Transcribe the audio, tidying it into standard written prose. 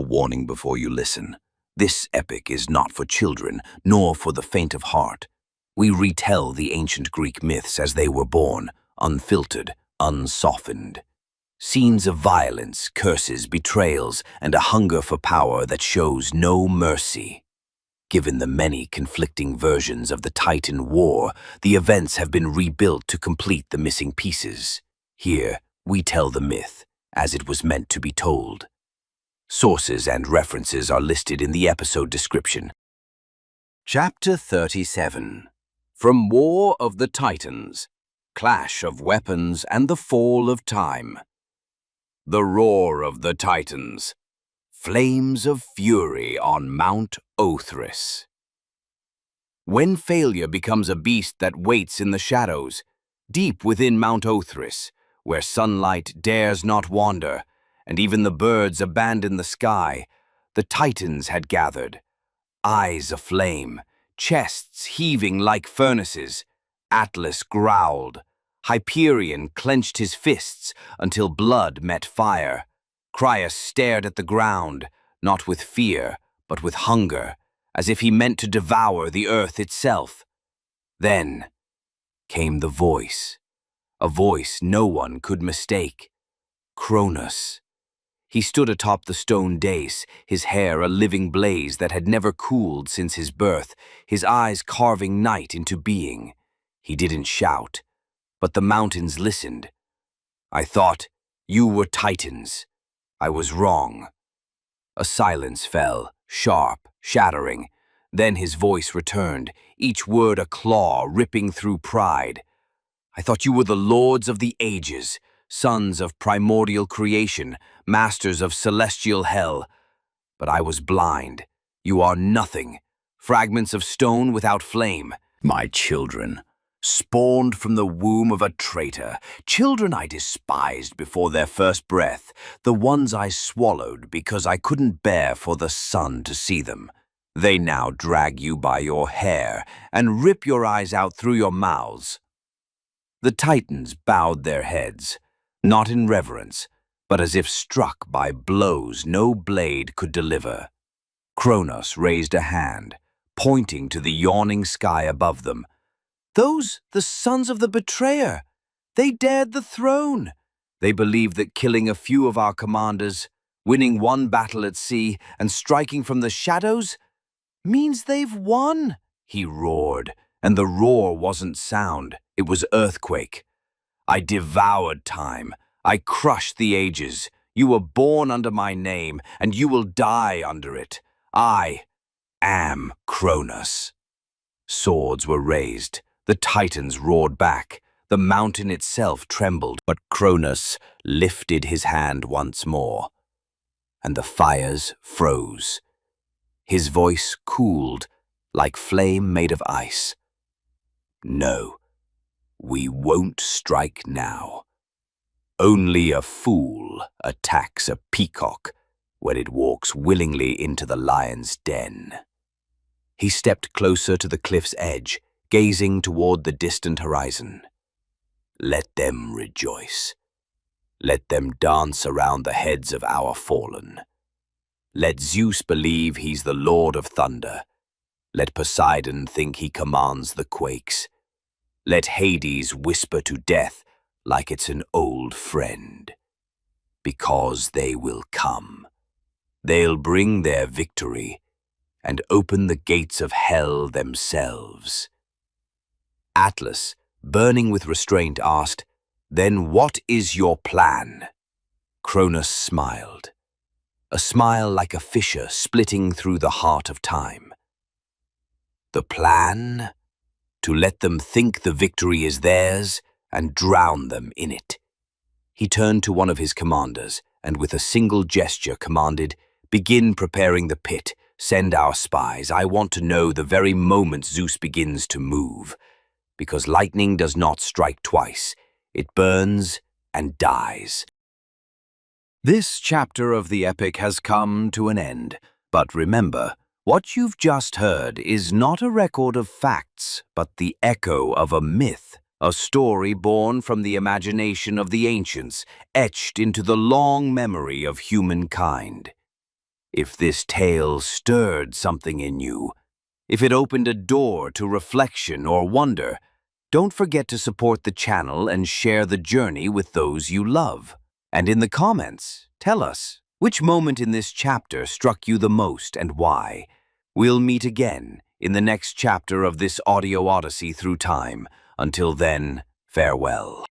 warning before you listen. This epic is not for children, nor for the faint of heart. We retell the ancient Greek myths as they were born, unfiltered, unsoftened. Scenes of violence, curses, betrayals, and a hunger for power that shows no mercy. Given the many conflicting versions of the Titan War, the events have been rebuilt to complete the missing pieces. Here, we tell the myth as it was meant to be told. Sources and references are listed in the episode description. Chapter 37. From War of the Titans, Clash of Weapons and the Fall of Time. The roar of the Titans. Flames of fury on Mount Othrys. When failure becomes a beast that waits in the shadows, deep within Mount Othrys, where sunlight dares not wander, and even the birds abandon the sky, the Titans had gathered. Eyes aflame, chests heaving like furnaces. Atlas growled. Hyperion clenched his fists until blood met fire. Crius stared at the ground, not with fear, but with hunger, as if he meant to devour the earth itself. Then came the voice, a voice no one could mistake. Cronus. He stood atop the stone dais, his hair a living blaze that had never cooled since his birth, his eyes carving night into being. He didn't shout, but the mountains listened. I thought you were Titans. I was wrong. A silence fell, sharp, shattering. Then his voice returned, each word a claw ripping through pride. I thought you were the lords of the ages, sons of primordial creation, masters of celestial hell. But I was blind. You are nothing, fragments of stone without flame. My children, spawned from the womb of a traitor, children I despised before their first breath, the ones I swallowed because I couldn't bear for the sun to see them. They now drag you by your hair and rip your eyes out through your mouths. The Titans bowed their heads, not in reverence, but as if struck by blows no blade could deliver. Cronus raised a hand, pointing to the yawning sky above them. Those, the sons of the betrayer. They dared the throne. They believed that killing a few of our commanders, winning one battle at sea, and striking from the shadows means they've won, he roared, and the roar wasn't sound, it was earthquake. I devoured time. I crushed the ages. You were born under my name, and you will die under it. I am Cronus. Swords were raised. The Titans roared back. The mountain itself trembled, but Cronus lifted his hand once more, and the fires froze. His voice cooled like flame made of ice. No, we won't strike now. Only a fool attacks a peacock when it walks willingly into the lion's den. He stepped closer to the cliff's edge, gazing toward the distant horizon. Let them rejoice. Let them dance around the heads of our fallen. Let Zeus believe he's the Lord of Thunder. Let Poseidon think he commands the quakes. Let Hades whisper to death like it's an old friend. Because they will come. They'll bring their victory and open the gates of hell themselves. Atlas, burning with restraint, asked, Then what is your plan? Cronus smiled. A smile like a fissure splitting through the heart of time. The plan? To let them think the victory is theirs and drown them in it. He turned to one of his commanders and with a single gesture commanded, Begin preparing the pit, send our spies. I want to know the very moment Zeus begins to move. Because lightning does not strike twice. It burns and dies. This chapter of the epic has come to an end, but remember, what you've just heard is not a record of facts, but the echo of a myth, a story born from the imagination of the ancients, etched into the long memory of humankind. If this tale stirred something in you, if it opened a door to reflection or wonder, don't forget to support the channel and share the journey with those you love. And in the comments, tell us which moment in this chapter struck you the most and why. We'll meet again in the next chapter of this audio odyssey through time. Until then, farewell.